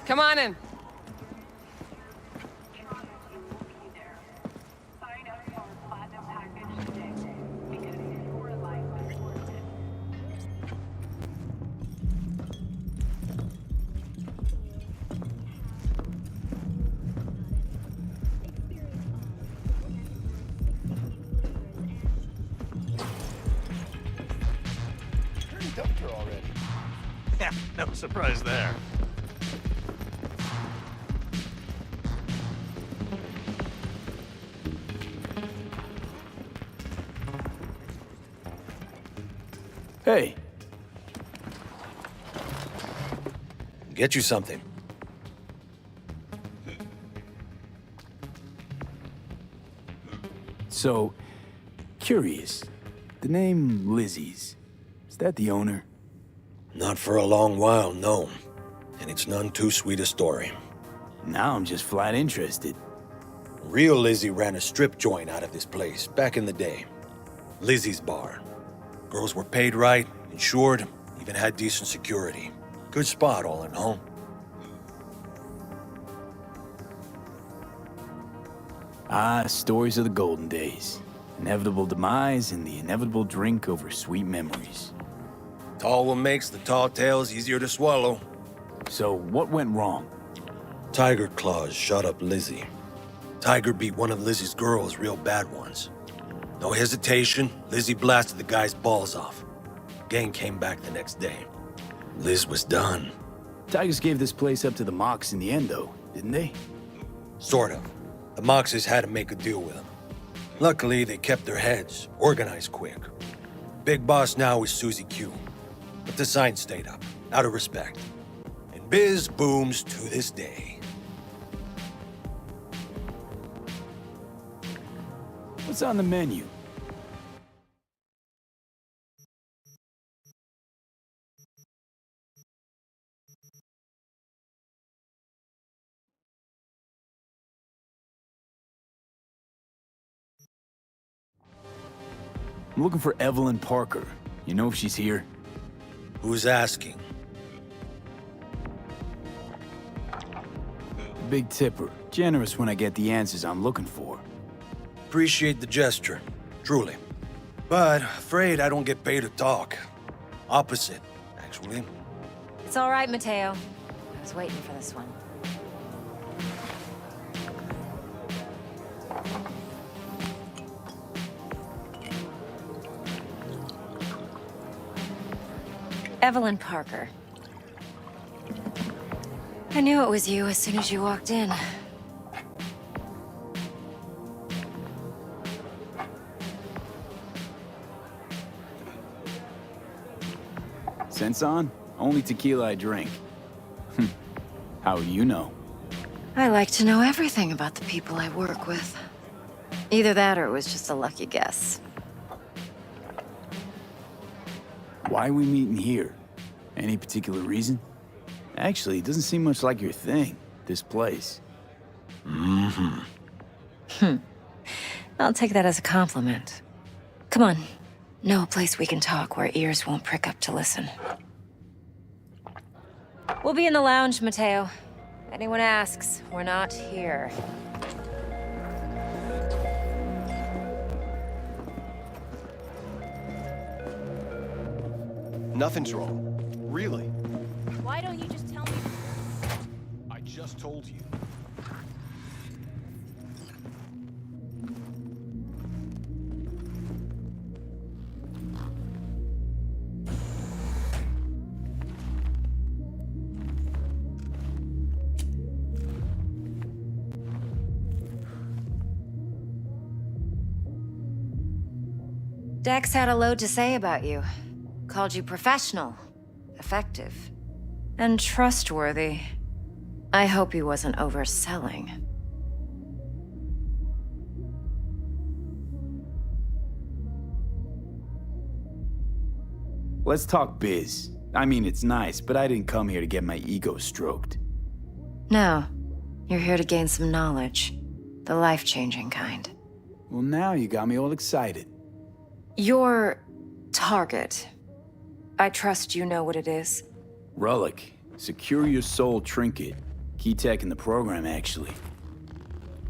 Come on in. Dumped her already. Yeah, no surprise there. Hey. Get you something. So, curious. The name Lizzie's. Is that the owner? Not for a long while, no. And it's none too sweet a story. Now I'm just flat interested. Real Lizzie ran a strip joint out of this place back in the day. Lizzie's Bar. Girls were paid right, insured, even had decent security. Good spot, all in all. Ah, stories of the golden days. Inevitable demise and the inevitable drink over sweet memories. Tall one makes the tall tales easier to swallow. So, what went wrong? Tiger Claws shot up Lizzie. Tiger beat one of Lizzie's girls real bad ones. No hesitation, Lizzie blasted the guy's balls off. Gang came back the next day. Liz was done. Tigers gave this place up to the Mox in the end, though, didn't they? Sort of. The Moxes had to make a deal with them. Luckily, they kept their heads, organized quick. Big boss now is Susie Q. But the sign stayed up, out of respect. And biz booms to this day. What's on the menu? I'm looking for Evelyn Parker. You know if she's here? Who's asking? Big tipper. Generous when I get the answers I'm looking for. Appreciate the gesture, truly. But afraid I don't get paid to talk. Opposite, actually. It's all right, Mateo. I was waiting for this one. Evelyn Parker. I knew it was you as soon as you walked in. Sense on? Only tequila I drink. How you know? I like to know everything about the people I work with. Either that or it was just a lucky guess. Why are we meeting here? Any particular reason? Actually, it doesn't seem much like your thing, this place. I'll take that as a compliment. Come on. Know a place we can talk where ears won't prick up to listen. We'll be in the lounge, Mateo. If anyone asks, we're not here. Nothing's wrong. Really. Why don't you just tell me? I just told you. Dex had a load to say about you. Called you professional, effective, and trustworthy. I hope he wasn't overselling. Let's talk biz. I mean, it's nice, but I didn't come here to get my ego stroked. No, you're here to gain some knowledge. The life-changing kind. Well, now you got me all excited. Your target. I trust you know what it is. Relic, secure your soul trinket. Key tech in the program, actually.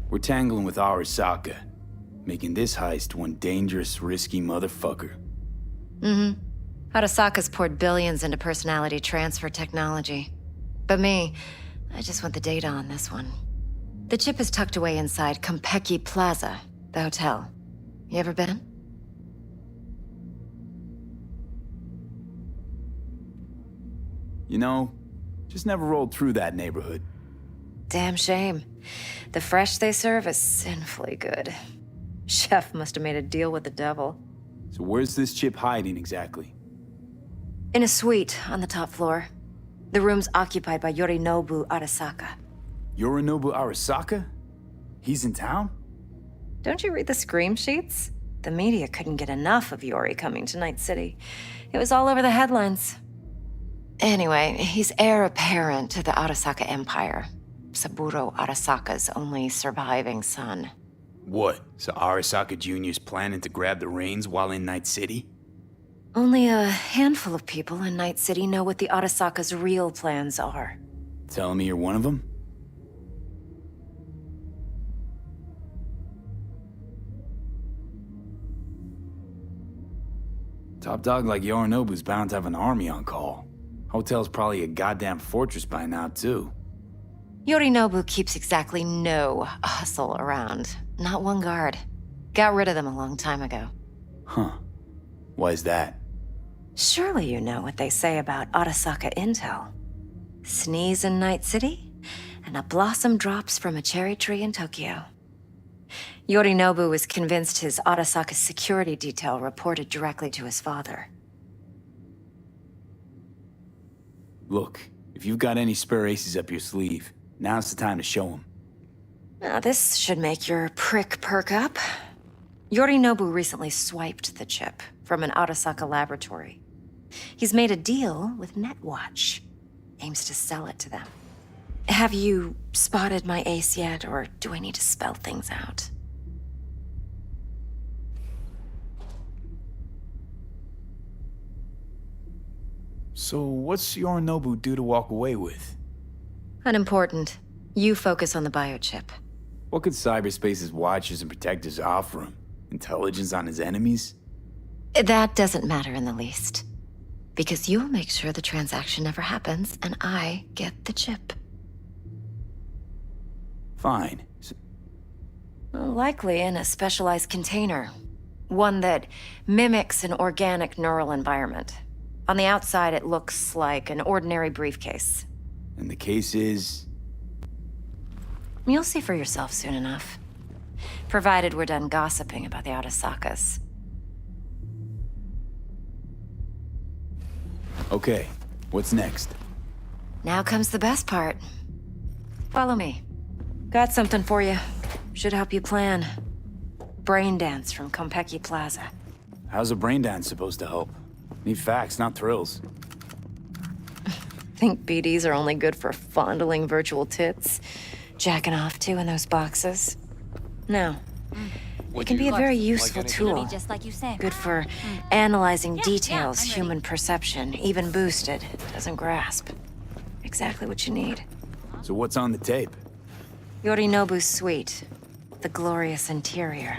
We're tangling with Arasaka, making this heist one dangerous, risky motherfucker. Arasaka's poured billions into personality transfer technology. But me, I just want the data on this one. The chip is tucked away inside Konpeki Plaza, the hotel. You ever been? You know, just never rolled through that neighborhood. Damn shame. The fresh they serve is sinfully good. Chef must have made a deal with the devil. So where's this chip hiding exactly? In a suite on the top floor. The room's occupied by Yorinobu Arasaka. Yorinobu Arasaka? He's in town? Don't you read the scream sheets? The media couldn't get enough of Yori coming to Night City. It was all over the headlines. Anyway, he's heir apparent to the Arasaka Empire. Saburo Arasaka's only surviving son. What? So Arasaka Jr.'s planning to grab the reins while in Night City? Only a handful of people in Night City know what the Arasaka's real plans are. Telling me you're one of them? Top dog like Yorinobu's bound to have an army on call. Hotel's probably a goddamn fortress by now, too. Yorinobu keeps exactly no hustle around. Not one guard. Got rid of them a long time ago. Huh. Why is that? Surely you know what they say about Arasaka intel. Sneeze in Night City, and a blossom drops from a cherry tree in Tokyo. Yorinobu was convinced his Arasaka security detail reported directly to his father. Look, if you've got any spare aces up your sleeve, now's the time to show them. Now, this should make your prick perk up. Yorinobu recently swiped the chip from an Arasaka laboratory. He's made a deal with Netwatch. Aims to sell it to them. Have you spotted my ace yet, or do I need to spell things out? So what's Yorinobu due to walk away with? Unimportant. You focus on the biochip. What could cyberspace's watchers and protectors offer him? Intelligence on his enemies? That doesn't matter in the least. Because you'll make sure the transaction never happens, and I get the chip. Fine. Likely in a specialized container. One that mimics an organic neural environment. On the outside, it looks like an ordinary briefcase. And the case is... You'll see for yourself soon enough. Provided we're done gossiping about the Arasakas. Okay, what's next? Now comes the best part. Follow me. Got something for you. Should help you plan. Brain dance from Konpeki Plaza. How's a brain dance supposed to help? Need facts, not thrills. Think BDs are only good for fondling virtual tits? Jacking off to in those boxes? No. It can be a very useful tool. Just like you said. Good for analyzing Yeah, details I'm ready. human perception, even boosted, doesn't grasp. Exactly what you need. So what's on the tape? Yorinobu's suite. The glorious interior.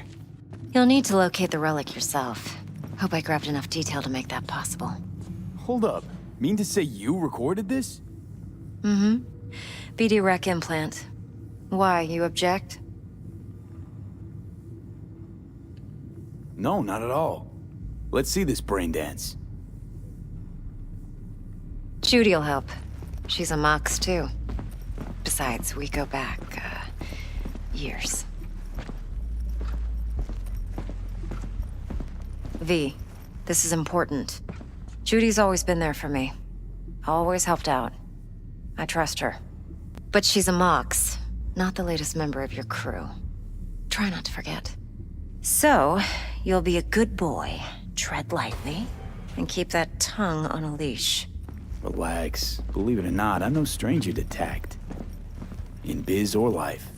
You'll need to locate the relic yourself. Hope I grabbed enough detail to make that possible. Hold up. Mean to say you recorded this? BD Rec implant. Why, you object? No, not at all. Let's see this brain dance. Judy'll help. She's a Mox, too. Besides, we go back, years. V, this is important. Judy's always been there for me. Always helped out. I trust her. But she's a Mox, not the latest member of your crew. Try not to forget. So, you'll be a good boy, tread lightly, and keep that tongue on a leash. Relax. Believe it or not, I'm no stranger to tact. In biz or life.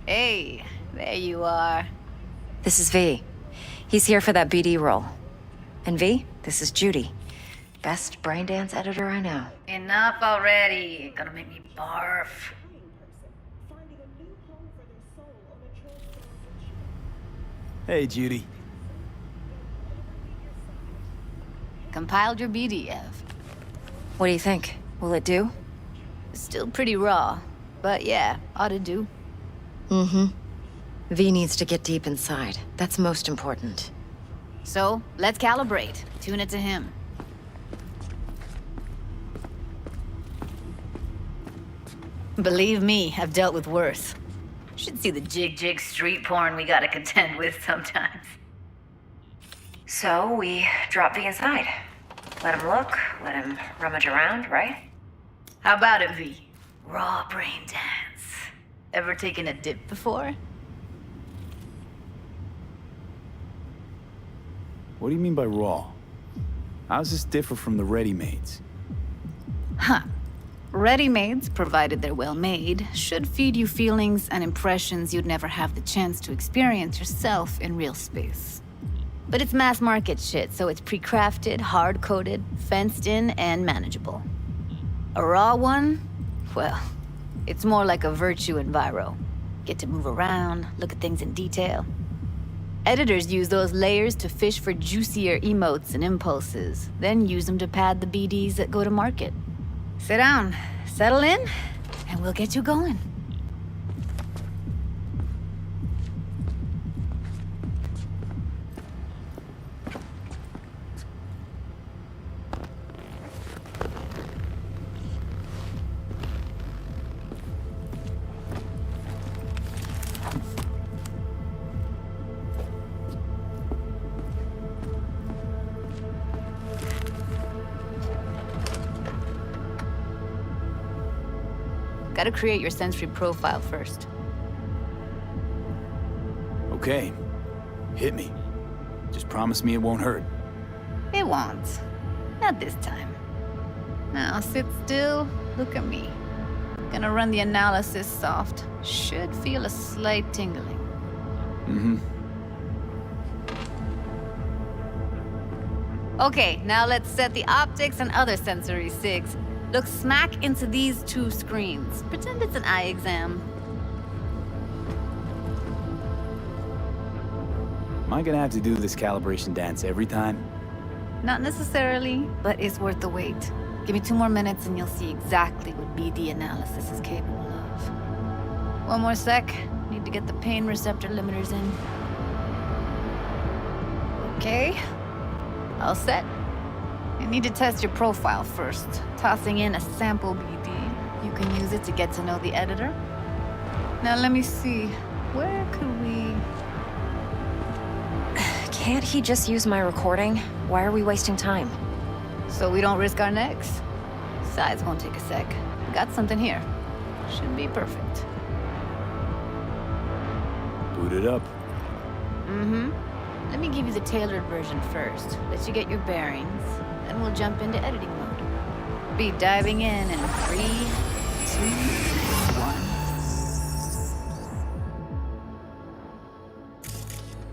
Hey, there you are. This is V. He's here for that BD role. And V, this is Judy. Best braindance editor I know. Enough already. Gonna make me barf. Hey, Judy. Compiled your BDF. What do you think? Will it do? Still pretty raw, but yeah, ought to do. Mm-hmm. V needs to get deep inside. That's most important. So, let's calibrate. Tune it to him. Believe me, I've dealt with worse. Should see the jig street porn we gotta contend with sometimes. So, we drop V inside. Let him look, let him rummage around, right? How about it, V? Raw brain dance. Ever taken a dip before? What do you mean by raw? How's this differ from the ready-mades? Huh. Ready-mades, provided they're well made, should feed you feelings and impressions you'd never have the chance to experience yourself in real space. But it's mass market shit, so it's pre-crafted, hard-coded, fenced in, and manageable. A raw one? Well, it's more like a virtue enviro. Get to move around, look at things in detail. Editors use those layers to fish for juicier emotes and impulses, then use them to pad the BDs that go to market. Sit down, settle in, and we'll get you going. Gotta create your sensory profile first. Okay. Hit me. Just promise me it won't hurt. It won't. Not this time. Now sit still, look at me. Gonna run the analysis soft. Should feel a slight tingling. Mm-hmm. Okay, now let's set the optics and other sensory sigs. Look smack into these two screens. Pretend it's an eye exam. Am I gonna have to do this calibration dance every time? Not necessarily, but it's worth the wait. Give me 2 more minutes and you'll see exactly what BD analysis is capable of. 1 more sec. Need to get the pain receptor limiters in. Okay. All set. You need to test your profile first. Tossing in a sample BD. You can use it to get to know the editor. Now let me see. Where could we... Can't he just use my recording? Why are we wasting time? So we don't risk our necks? Size won't take a sec. Got something here. Should be perfect. Boot it up. Mm-hmm. Let me give you the tailored version first. Let you get your bearings. Then we'll jump into editing mode. Be diving in 3, 2,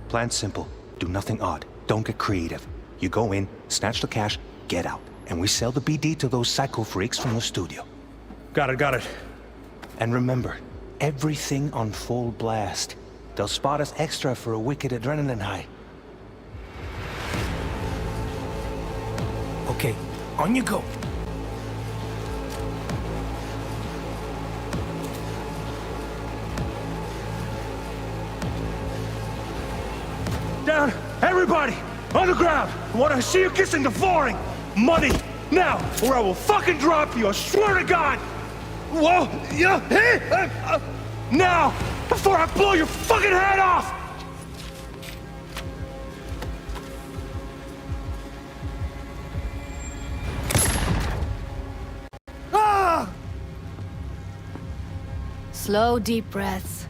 1. Plan simple. Do nothing odd. Don't get creative. You go in, snatch the cash, get out. And we sell the BD to those psycho freaks from the studio. Got it. And remember, everything on full blast. They'll spot us extra for a wicked adrenaline high. Okay, on you go. Down, everybody! On the ground! I want to see you kissing the flooring! Money! Now, or I will fucking drop you, I swear to God! Whoa! Yeah! Hey! Now! Before I blow your fucking head off! Ah! Slow, deep breaths.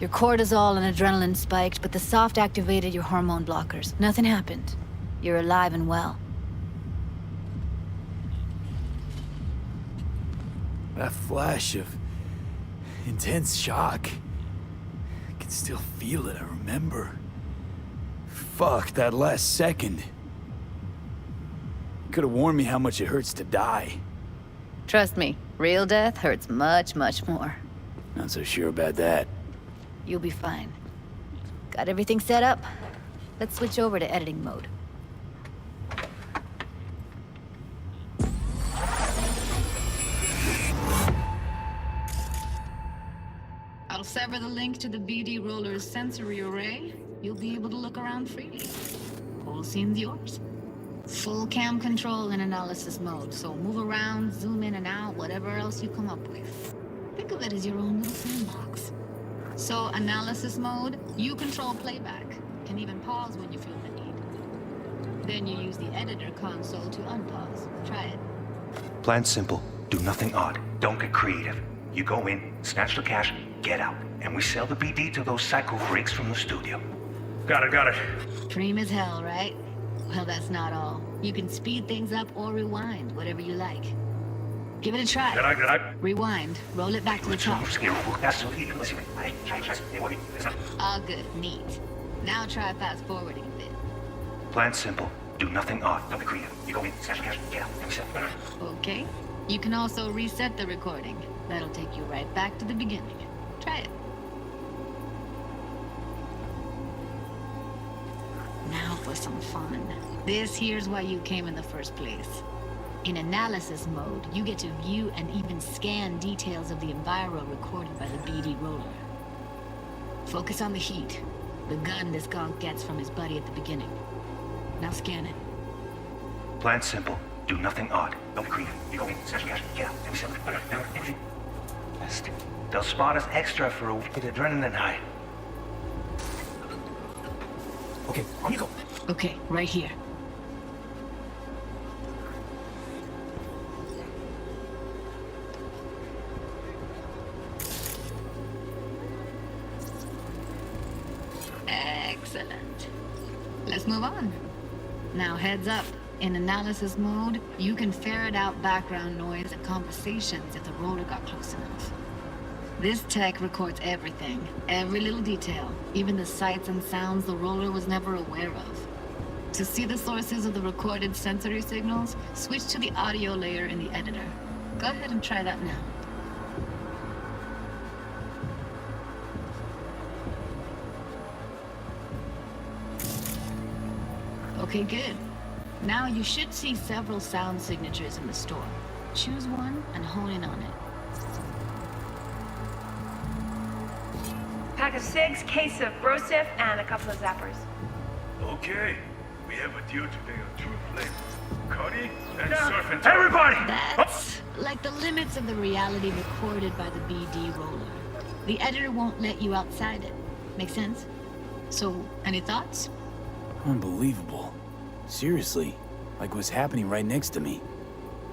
Your cortisol and adrenaline spiked, but the soft activated your hormone blockers. Nothing happened. You're alive and well. A flash of intense shock. I can still feel it, I remember. Fuck, that last second. You could have warned me how much it hurts to die. Trust me, real death hurts much, much more. Not so sure about that. You'll be fine. Got everything set up? Let's switch over to editing mode. I'll sever the link to the BD Roller's sensory array. You'll be able to look around freely. Whole scene's yours. Full cam control in analysis mode, so move around, zoom in and out, whatever else you come up with. Think of it as your own little sandbox. So, analysis mode, you control playback. Can even pause when you feel the need. Then you use the editor console to unpause. Try it. Plan simple. Do nothing odd. Don't get creative. You go in, snatch the cash, get out. And we sell the BD to those psycho freaks from the studio. Got it. Dream as hell, right? Well, that's not all. You can speed things up or rewind, whatever you like. Give it a try. Rewind. Roll it back to the top. All good. Neat. Now try fast forwarding a bit. Plan simple. Do nothing odd. Don't be creative. You go in, snatch the cash, get out. And we sell it. Okay. You can also reset the recording. That'll take you right back to the beginning. Try it. Now for some fun. This here's why you came in the first place. In analysis mode, you get to view and even scan details of the enviro recorded by the BD Roller. Focus on the heat, the gun this gonk gets from his buddy at the beginning. Now scan it. Plan simple. Do nothing odd. Don't be creative. You go in, snatch the cash, get out. And we sell it. Best. They'll spot us extra for a wicked adrenaline high. Okay, on you go. Okay, right here. Excellent. Let's move on. Now heads up. In analysis mode, you can ferret out background noise and conversations if the roller got close enough. This tech records everything, every little detail, even the sights and sounds the roller was never aware of. To see the sources of the recorded sensory signals, switch to the audio layer in the editor. Go ahead and try that now. Okay, good. Now you should see several sound signatures in the store. Choose one and hone in on it. Pack of 6, case of Brosif, and a couple of zappers. Okay, we have a deal today on two flavors. Cuddy and surf and everybody! That's like the limits of the reality recorded by the BD Roller. The editor won't let you outside it. Make sense? So, any thoughts? Unbelievable. Seriously, like what's happening right next to me.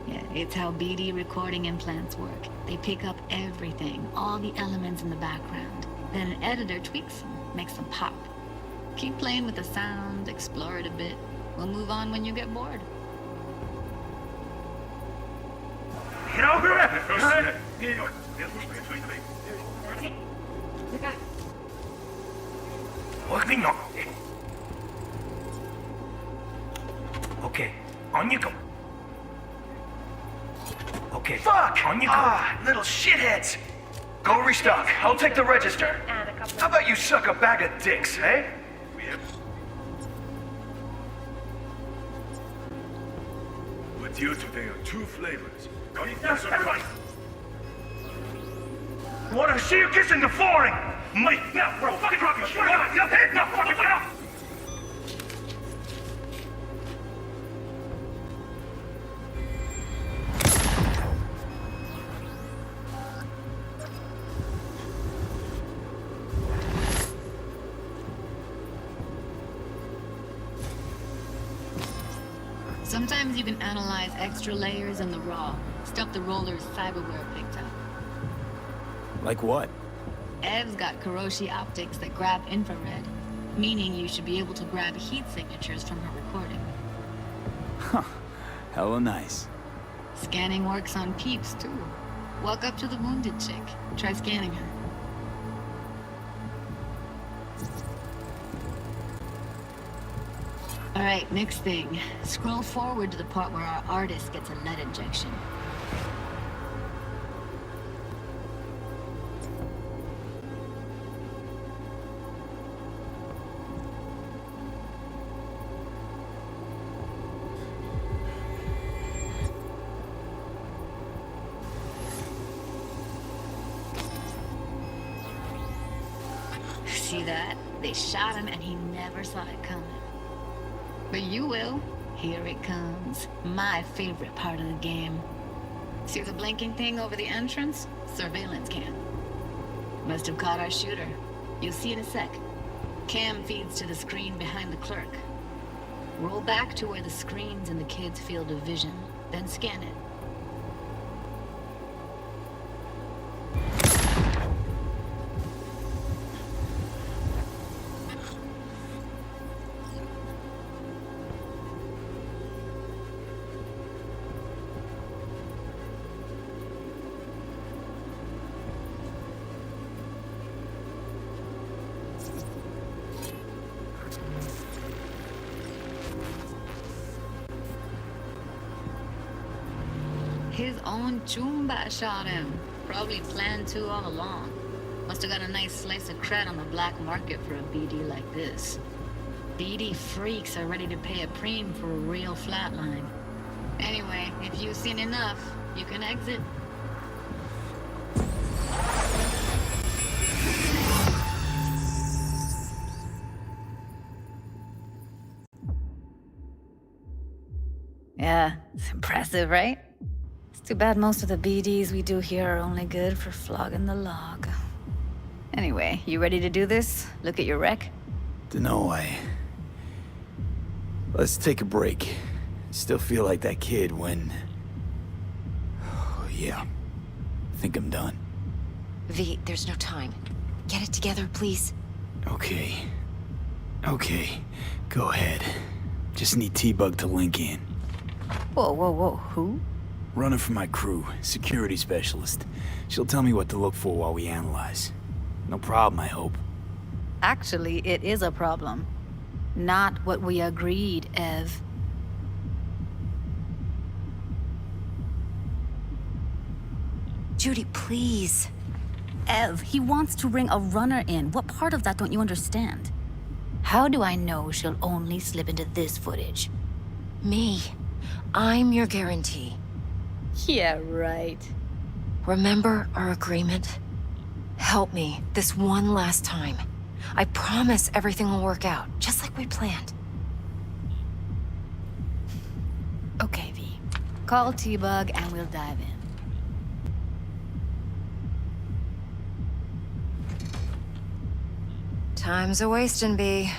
Yeah, it's how BD recording implants work. They pick up everything, all the elements in the background. Then an editor tweaks them, makes them pop. Keep playing with the sound, explore it a bit. We'll move on when you get bored. Get over it! Okay, on you go. Okay. Fuck! On you go. Little shitheads! Go restock. I'll take the register. And a couple How about you suck a bag of dicks, eh? We have... With you today on two flavors. Want to see you kissing the flooring? Mate, now, bro, fucking rocket, shut up! Now, fucking shut up! Sometimes you can analyze extra layers in the raw, stuff the roller's cyberware picked up. Like what? Ev's got Kiroshi optics that grab infrared, meaning you should be able to grab heat signatures from her recording. Huh. Hella nice. Scanning works on peeps, too. Walk up to the wounded chick. Try scanning her. All right, next thing. Scroll forward to the part where our artist gets a lead injection. See that? They shot him and he never saw it coming. But you will. Here it comes. My favorite part of the game. See the blinking thing over the entrance? Surveillance cam. Must have caught our shooter. You'll see in a sec. Cam feeds to the screen behind the clerk. Roll back to where the screen's in the kid's field of vision, then scan it. His own Chumba shot him. Probably planned to all along. Must have got a nice slice of cred on the black market for a BD like this. BD freaks are ready to pay a preem for a real flatline. Anyway, if you've seen enough, you can exit. Yeah, it's impressive, right? It's too bad most of the BDs we do here are only good for flogging the log. Anyway, you ready to do this? Look at your wreck? Dunno, Let's take a break. Still feel like that kid when... Oh, yeah. Think I'm done. V, there's no time. Get it together, please. Okay. Okay. Go ahead. Just need T-Bug to link in. Whoa, whoa, whoa, who? Runner for my crew, security specialist. She'll tell me what to look for while we analyze. No problem, I hope. Actually, it is a problem. Not what we agreed, Ev. Judy, please. Ev, he wants to bring a runner in. What part of that don't you understand? How do I know she'll only slip into this footage? Me. I'm your guarantee. Yeah, right. Remember our agreement? Help me this one last time. I promise everything will work out, just like we planned. Okay, V. Call T-Bug and we'll dive in. Time's a-wasting, B.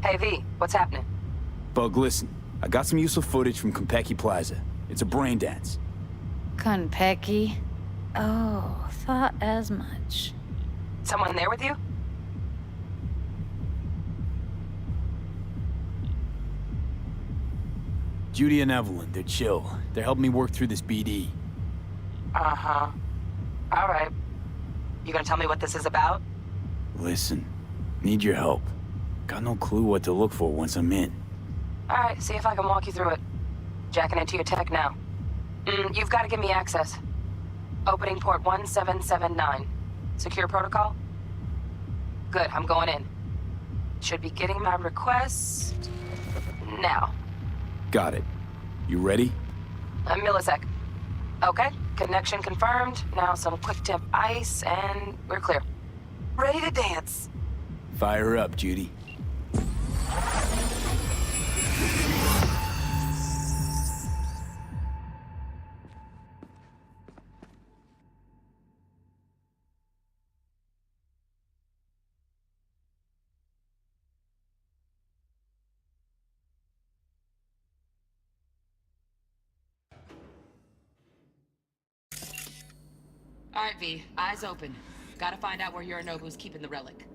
Hey, V, what's happening? Bug, listen. I got some useful footage from Konpeki Plaza. It's a brain dance. Konpeki? Oh, thought as much. Someone there with you? Judy and Evelyn, they're chill. They're helping me work through this BD. Uh-huh. All right. You gonna tell me what this is about? Listen, need your help. Got no clue what to look for once I'm in. All right, see if I can walk you through it. Jacking into your tech now. You've got to give me access. Opening port 1779. Secure protocol? Good, I'm going in. Should be getting my request... now. Got it. You ready? A millisec. Okay, connection confirmed. Now some quick temp ice, and we're clear. Ready to dance. Fire her up, Judy. All right, V. Eyes open. Gotta find out where Yorinobu's keeping the relic.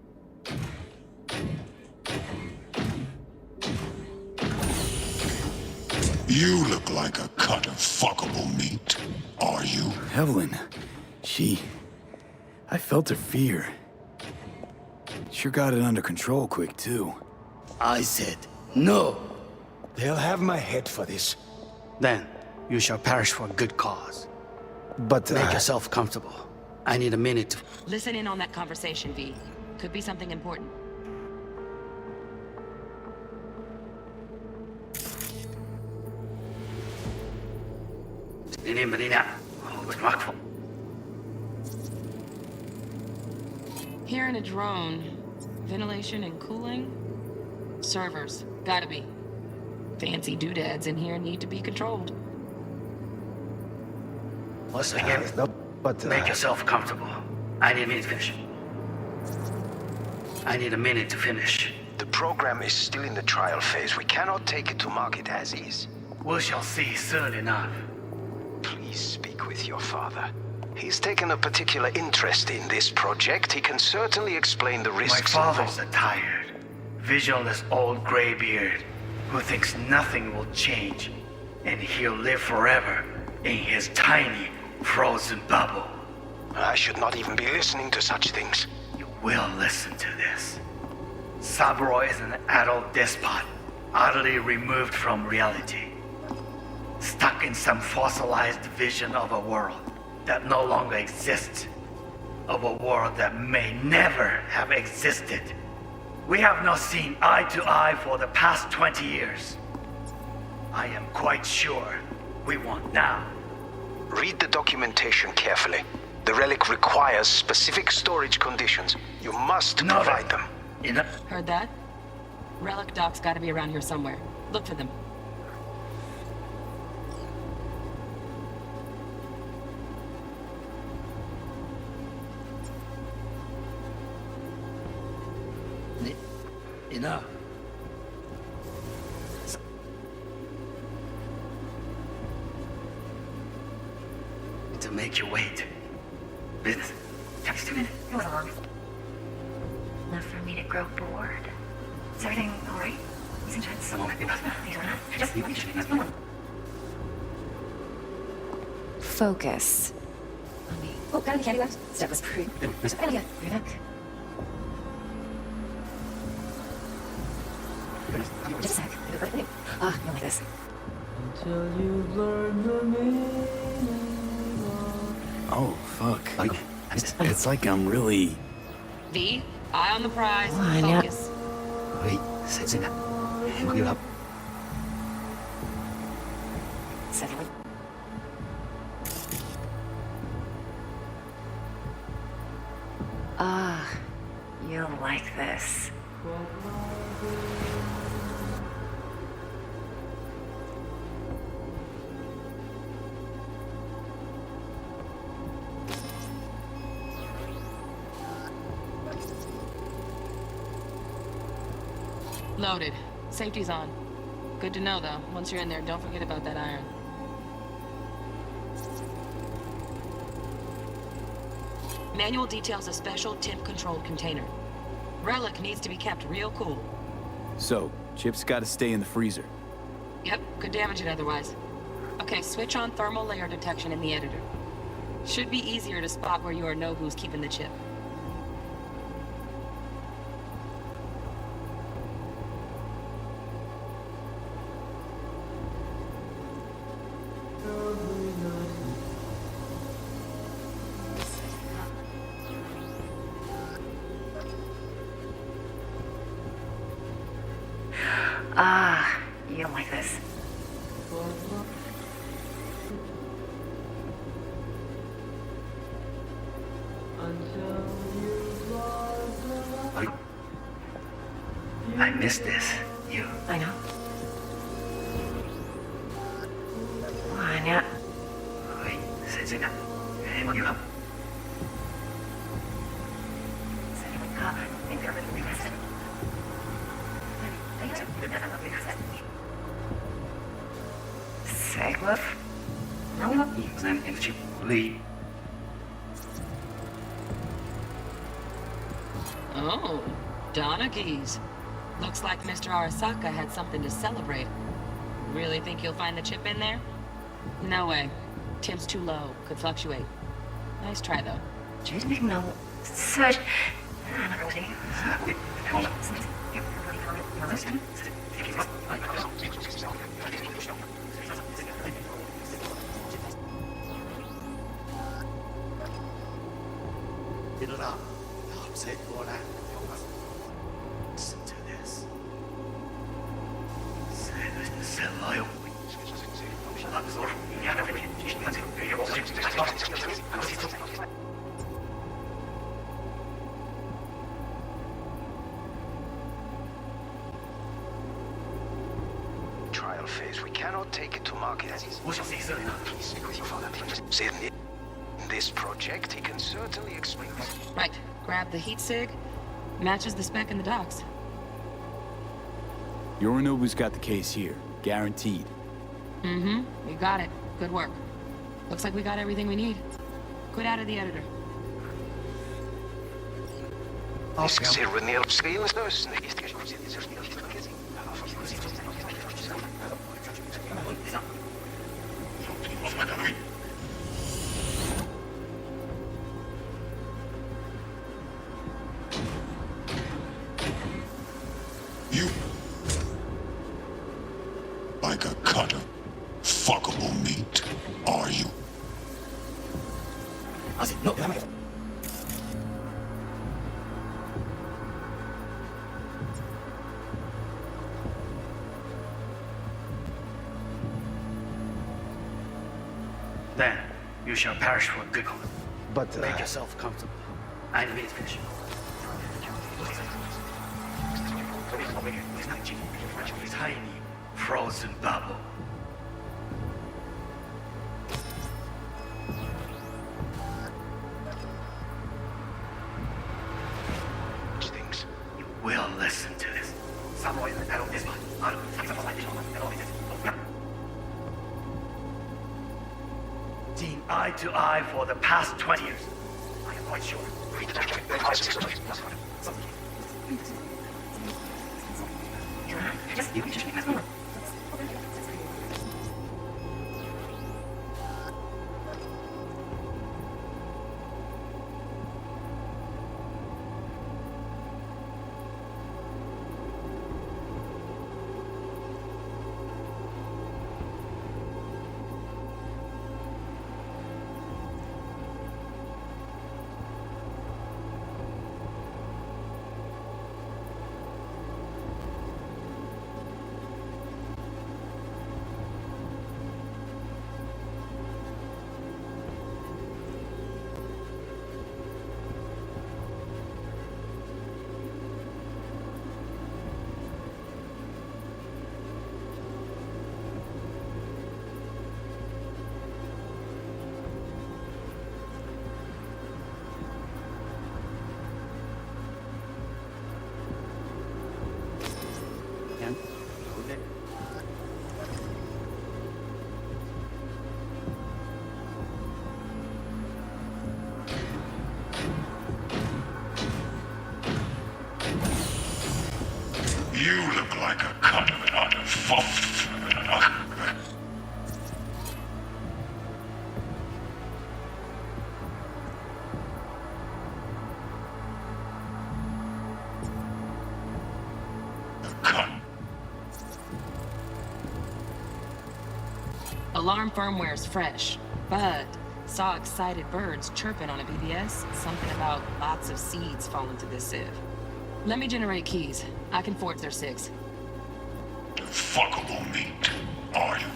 You look like a cut of fuckable meat. Are you? Evelyn, I felt her fear. Sure got it under control quick, too. I said no. They'll have my head for this. Then you shall perish for a good cause. But make yourself comfortable. I need a minute to... Listen in on that conversation, V. Could be something important. Hearing a drone. Ventilation and cooling? Servers. Gotta be. Fancy doodads in here need to be controlled. Listen, make yourself comfortable. I need a minute to finish. I need a minute to finish. The program is still in the trial phase. We cannot take it to market as is. We shall see soon enough. Please speak with your father. He's taken a particular interest in this project. He can certainly explain the risks My involved. father's a tired, visionless old graybeard who thinks nothing will change, and he'll live forever in his tiny, frozen bubble. I should not even be listening to such things. You will listen to this. Saburo is an adult despot, utterly removed from reality. Stuck in some fossilized vision of a world that no longer exists. Of a world that may never have existed. We have not seen eye to eye for the past 20 years. I am quite sure we won't now. Read the documentation carefully. The relic requires specific storage conditions. You must provide them. Heard that? Relic docs gotta be around here somewhere. Look for them. Enough. To make you wait. Business. Just 2 minutes. It was long. Enough for me to grow bored. Is everything all right? Isn't that so? Focus. On me. Oh, got any candy left? Step was pretty. Candy, you're back. Just a sec. Ah, you like this. Until you learn the meaning. Oh, fuck. It's like I'm really... V, eye on the prize. Focus. Settle. Ah, you'll like this. Loaded. Safety's on. Good to know, though. Once you're in there, don't forget about that iron. Manual details a special temp-controlled container. Relic needs to be kept real cool. So, Chip's gotta stay in the freezer. Yep, could damage it otherwise. Okay, switch on thermal layer detection in the editor. Should be easier to spot where Yorinobu's keeping the chip. Ah, you don't like this. I missed this. You. I know. Why not? Segwith? Oh, Donna keys. Looks like Mr. Arasaka had something to celebrate. Really think you'll find the chip in there? No way. Temp's too low. Could fluctuate. Nice try, though. Just make no such... Listen to this. Trial phase. We cannot take it to market. Please speak with your father. Please. In this project, he can certainly explain. Right. Grab the heat sig. Matches the spec in the docs. Yorinobu's got the case here. Guaranteed. Mm-hmm. We got it. Good work. Looks like we got everything we need. Quit out of the editor. You like a cut of fuckable meat, are you? Then you shall perish for good. But make yourself comfortable. I need to finish. Tiny frozen bubble. things. You will listen to this. Seen eye to eye for the past 20 years. I am quite sure. You look like a cut of it out of fuck. Alarm firmware's fresh, but saw excited birds chirping on a BBS. Something about lots of seeds falling to this sieve. Let me generate keys. I can forge their SIGs. Fuckable meat, are you?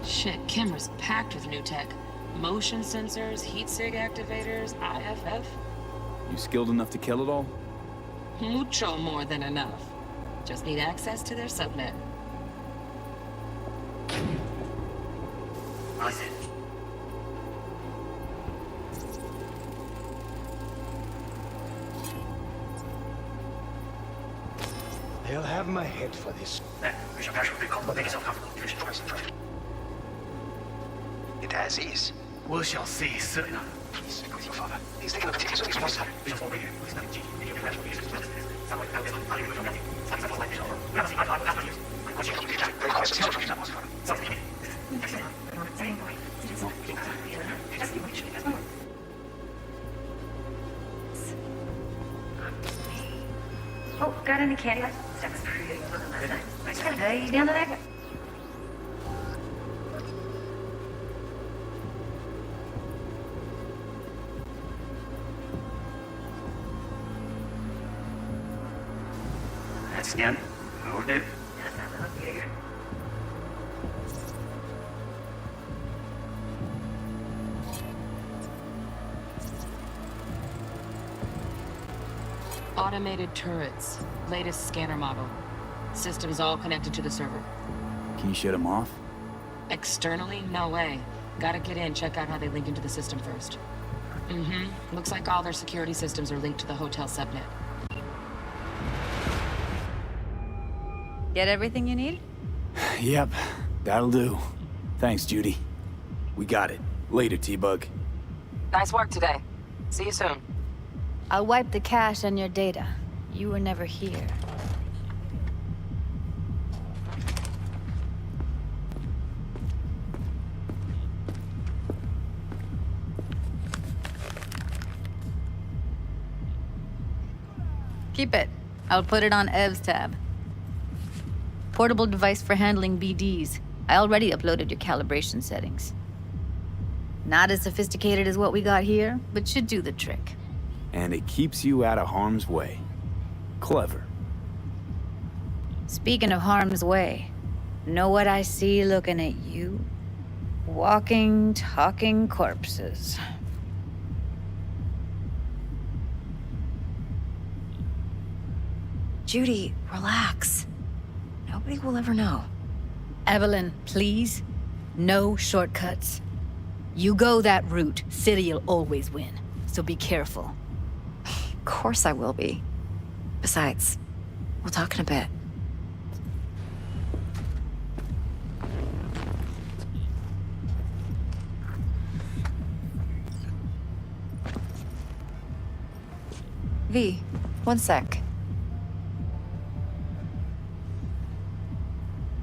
Shit, Kimmer's packed with new tech. Motion sensors, heat sig activators, IFF. You skilled enough to kill it all? Mucho more than enough. Just need access to their subnet. I said. They'll have my head for this. Then we shall perish for good cause. Make yourself comfortable. Finish it. It as is. We shall see soon enough. Please speak with your father. He's taken a particular interest. Oh, got any candy left? Stella's pretty. Hey, down to that. Scan. Hold it. Automated turrets. Latest scanner model. Systems all connected to the server. Can you shut them off? Externally? No way. Gotta get in, check out how they link into the system first. Looks like all their security systems are linked to the hotel subnet. Get everything you need? Yep, that'll do. Thanks, Judy. We got it. Later, T-Bug. Nice work today. See you soon. I'll wipe the cache on your data. You were never here. Keep it. I'll put it on Ev's tab. Portable device for handling BDs. I already uploaded your calibration settings. Not as sophisticated as what we got here, but should do the trick. And it keeps you out of harm's way. Clever. Speaking of harm's way, know what I see looking at you? Walking, talking corpses. Judy, relax. Nobody will ever know. Evelyn, please. No shortcuts. You go that route, City'll always win. So be careful. Of course I will be. Besides, we'll talk in a bit. V, one sec.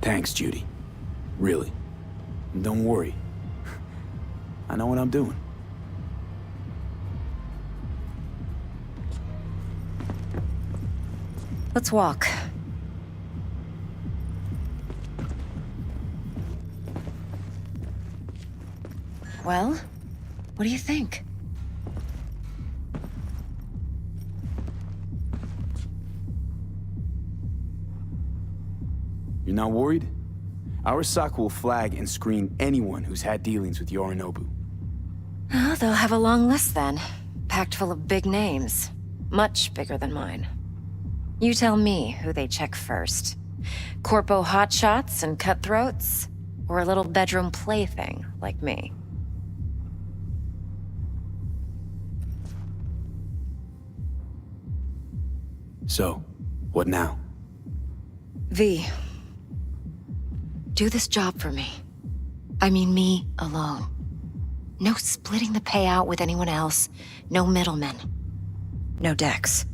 Thanks, Judy. Really. And don't worry. I know what I'm doing. Let's walk. Well, what do you think? You're not worried? Arasaka will flag and screen anyone who's had dealings with Yorinobu. Oh, they'll have a long list then. Packed full of big names. Much bigger than mine. You tell me who they check first. Corpo hotshots and cutthroats? Or a little bedroom plaything like me? So, what now? V. Do this job for me. I mean me alone. No splitting the payout with anyone else. No middlemen. No Dex.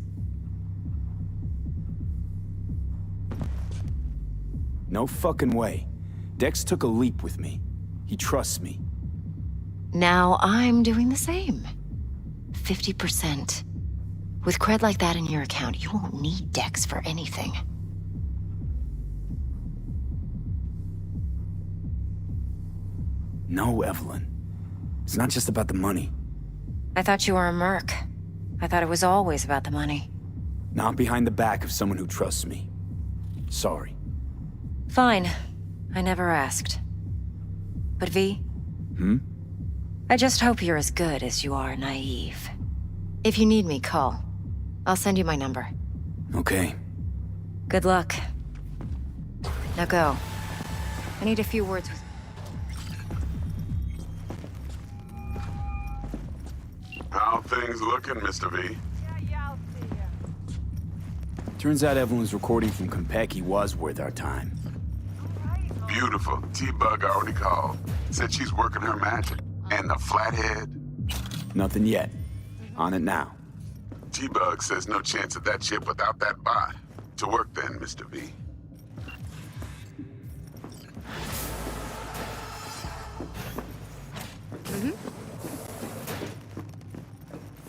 No fucking way. Dex took a leap with me. He trusts me. Now I'm doing the same. 50%. With cred like that in your account, you won't need Dex for anything. No, Evelyn. It's not just about the money. I thought you were a merc. I thought it was always about the money. Not behind the back of someone who trusts me. Sorry. Fine. I never asked. But V? I just hope you're as good as you are naive. If you need me, call. I'll send you my number. Okay. Good luck. Now go. I need a few words with... How things looking, Mr. V? Turns out Evelyn's recording from Konpeki was worth our time. Beautiful. T-Bug already called. Said she's working her magic. And the flathead? Nothing yet. On it now. T-Bug says no chance of that ship without that bot. To work then, Mr. V. Mm-hmm.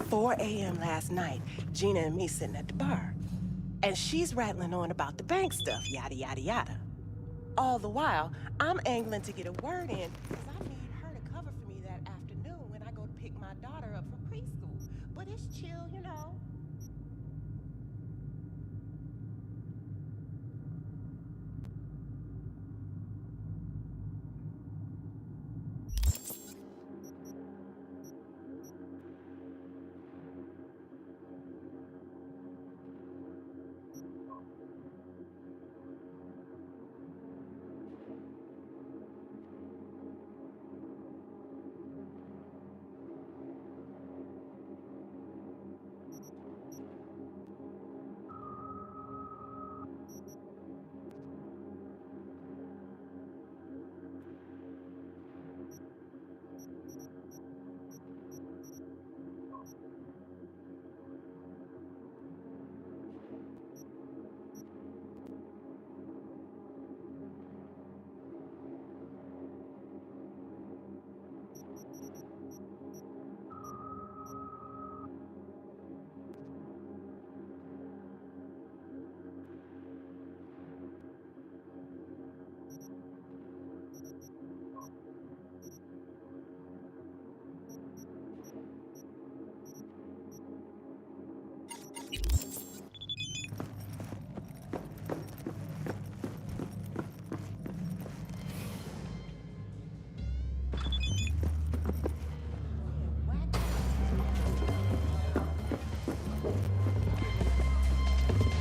4 a.m. last night, Gina and me sitting at the bar. And she's rattling on about the bank stuff, yada, yada, yada. All the while, I'm angling to get a word in because I need her to cover for me that afternoon when I go to pick my daughter up from preschool. But it's chill, you know.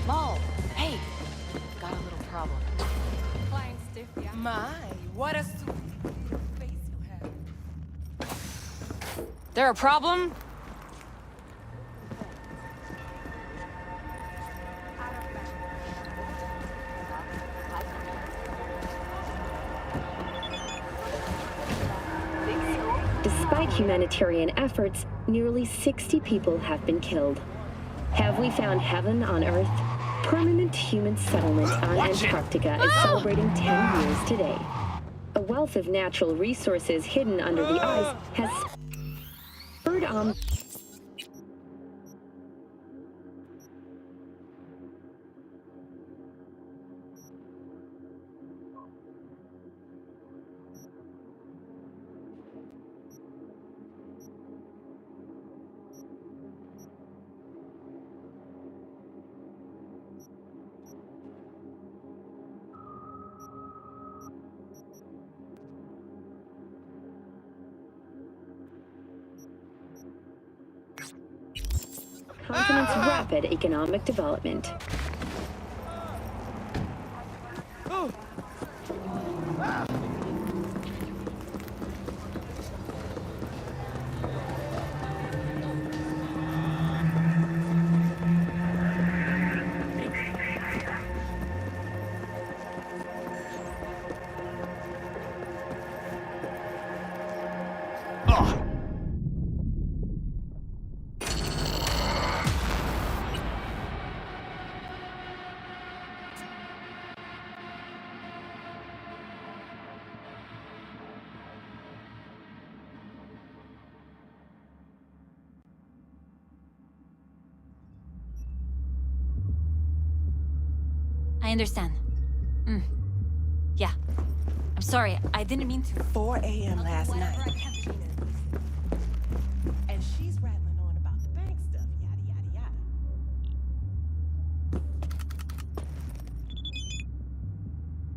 Maul, hey, got a little problem. Playing stiff, yeah. My, what a sweet face you have. There a problem? Despite humanitarian efforts, nearly 60 people have been killed. Have we found heaven on Earth? Permanent human settlement on Antarctica is celebrating 10 years today. A wealth of natural resources hidden under the ice has spurred on continent's rapid economic development. I understand. Yeah. I'm sorry, I didn't mean to. 4 a.m. last night. And she's rattling on about the bank stuff, yada, yada, yada.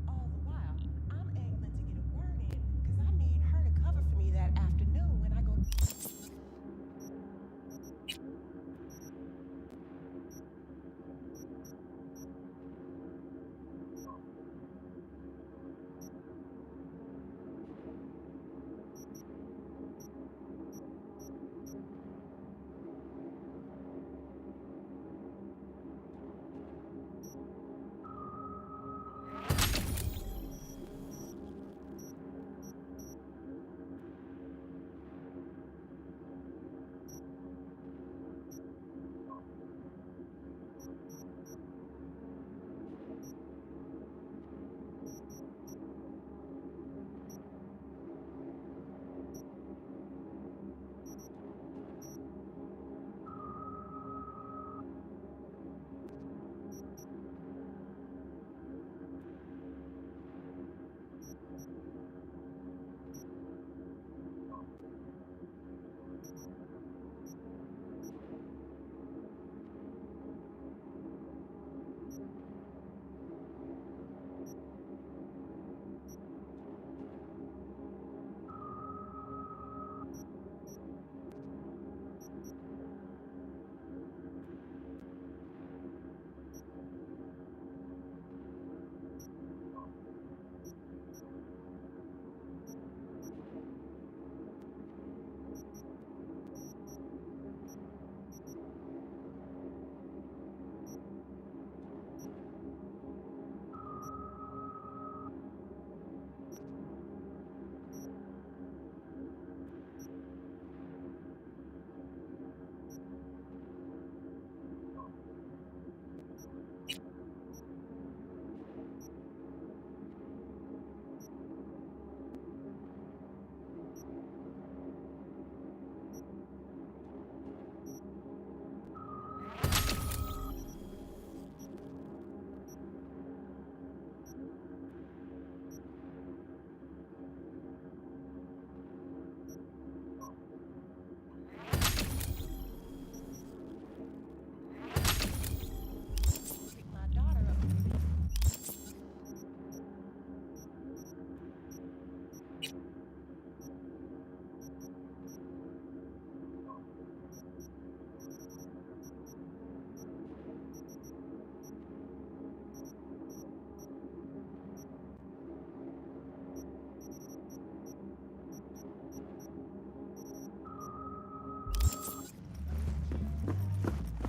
All the while, I'm angling to get a word in because I need her to cover for me that afternoon when I go to...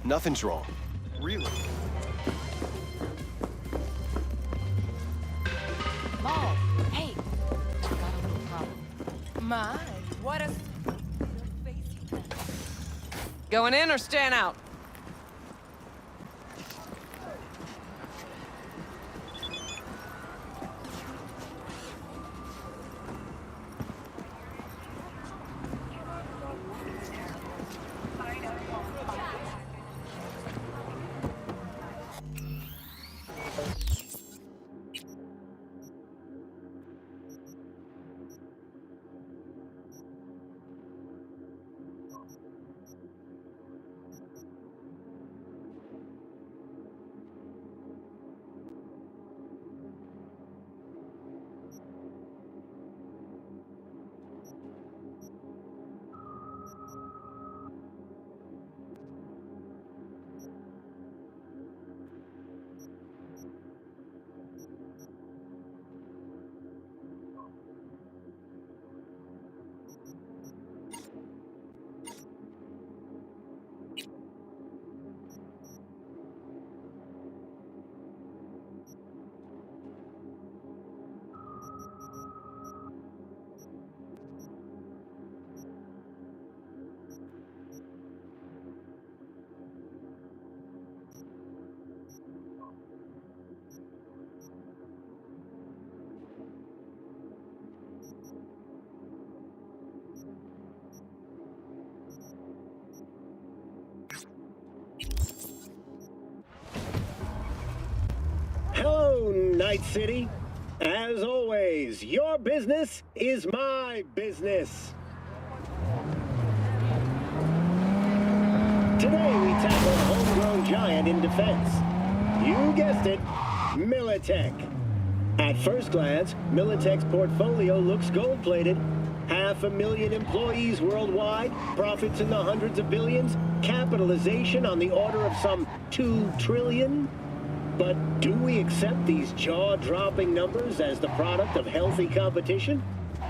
Nothing's wrong. Really? Maul, hey! Got a little problem. My, what a... Going in or staying out? Hello, Night City. As always, your business is my business. Today we tackle a homegrown giant in defense. You guessed it, Militech. At first glance, Militech's portfolio looks gold-plated. 500,000 employees worldwide, profits in the hundreds of billions, capitalization on the order of some 2 trillion. But do we accept these jaw-dropping numbers as the product of healthy competition?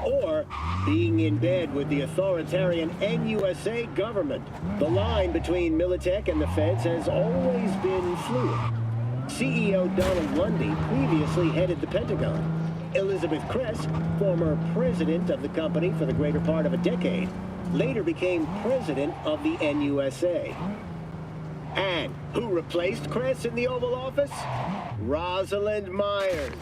Or being in bed with the authoritarian NUSA government? The line between Militech and the feds has always been fluid. CEO Donald Lundy previously headed the Pentagon. Elizabeth Kress, former president of the company for the greater part of a decade, later became president of the NUSA. And who replaced Kress in the Oval Office? Rosalind Myers.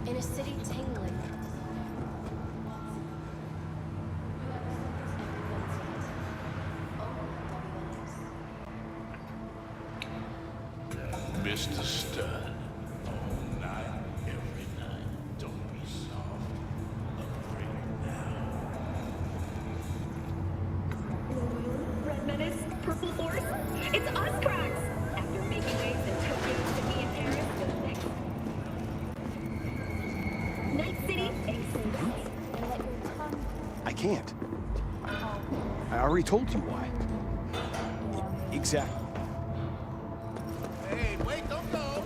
In a city tingling. Mr. Stern, all night, every night. Don't be soft. Upgrade now. Red Menace, Purple Force, it's us, cracks! After making waves in Tokyo, Sydney, and Paris, the next Night City, I can't. I already told you why. Exactly. Hey, wait, don't go!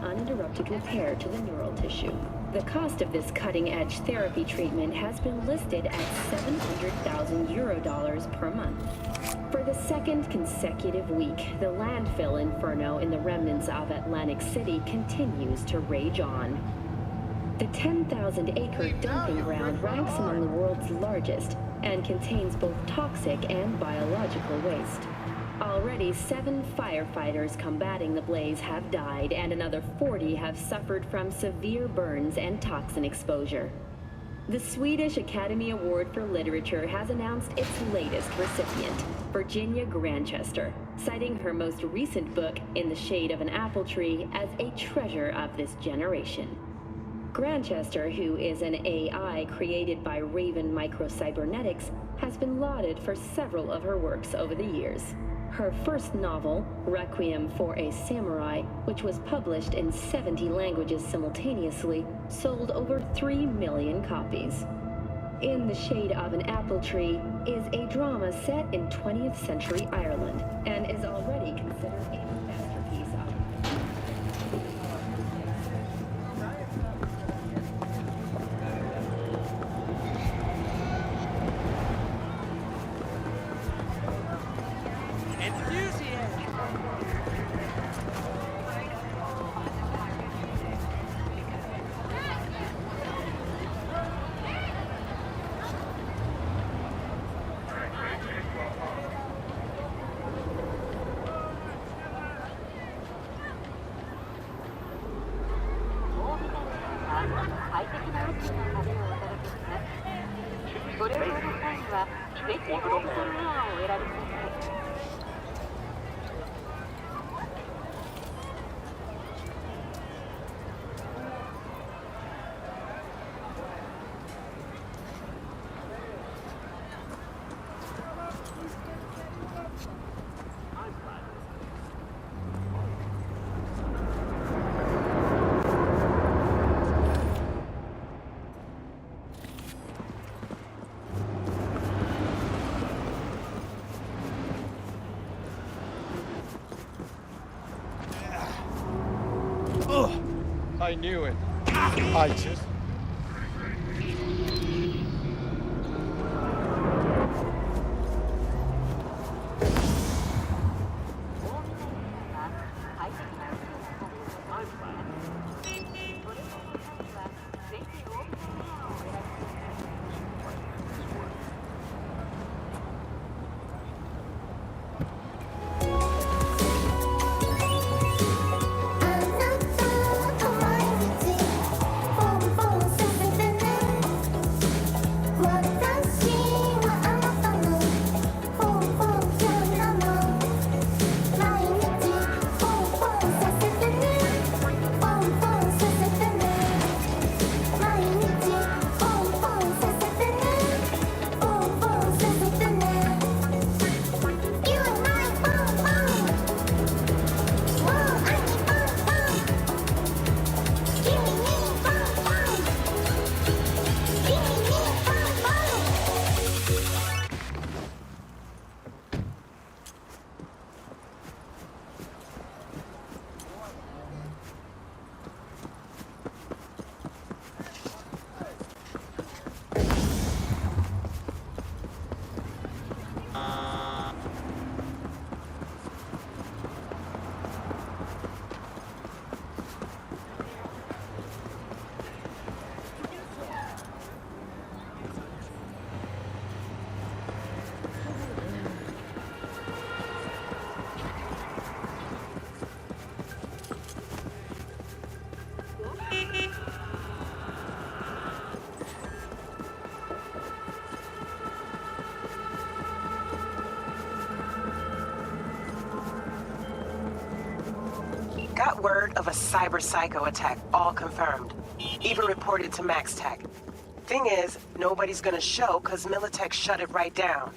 Uninterrupted repair to the neural tissue. The cost of this cutting-edge therapy treatment has been listed at €700,000 per month. For the second consecutive week, the landfill inferno in the remnants of Atlantic City continues to rage on. The 10,000-acre dumping ground ranks among the world's largest and contains both toxic and biological waste. Already 7 firefighters combating the blaze have died, and another 40 have suffered from severe burns and toxin exposure. The Swedish Academy Award for Literature has announced its latest recipient, Virginia Grantchester, citing her most recent book, In the Shade of an Apple Tree, as a treasure of this generation. Grantchester, who is an AI created by Raven Microcybernetics, has been lauded for several of her works over the years. Her first novel, Requiem for a Samurai, which was published in 70 languages simultaneously, sold over 3 million copies. In the Shade of an Apple Tree is a drama set in 20th century Ireland and is already considered a masterpiece of I knew it. I just... Got word of a cyber psycho attack, all confirmed. Even reported to Max Tech. Thing is, nobody's gonna show cause Militech shut it right down.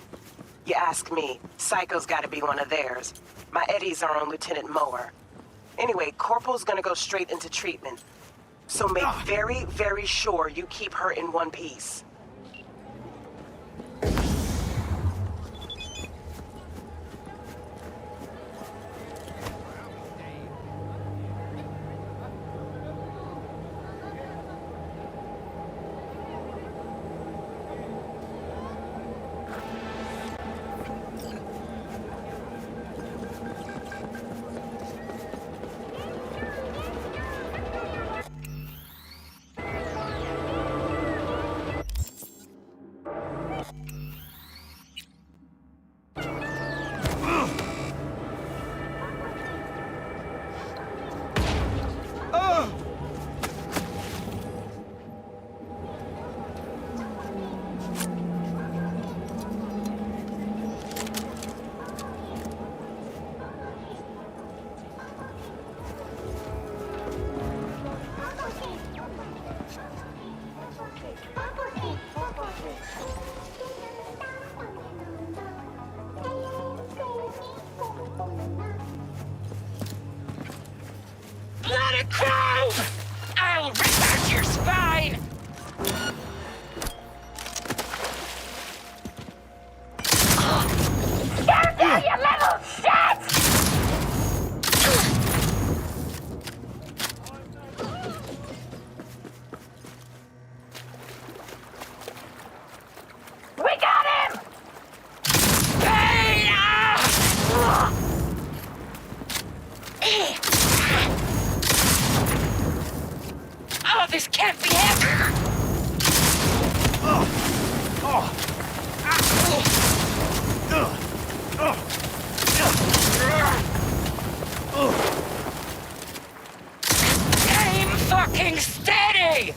You ask me, Psycho's gotta be one of theirs. My Eddies are on Lieutenant Mower. Anyway, Corporal's gonna go straight into treatment. So make very, very sure you keep her in one piece. this can't be happening! Aim fucking steady!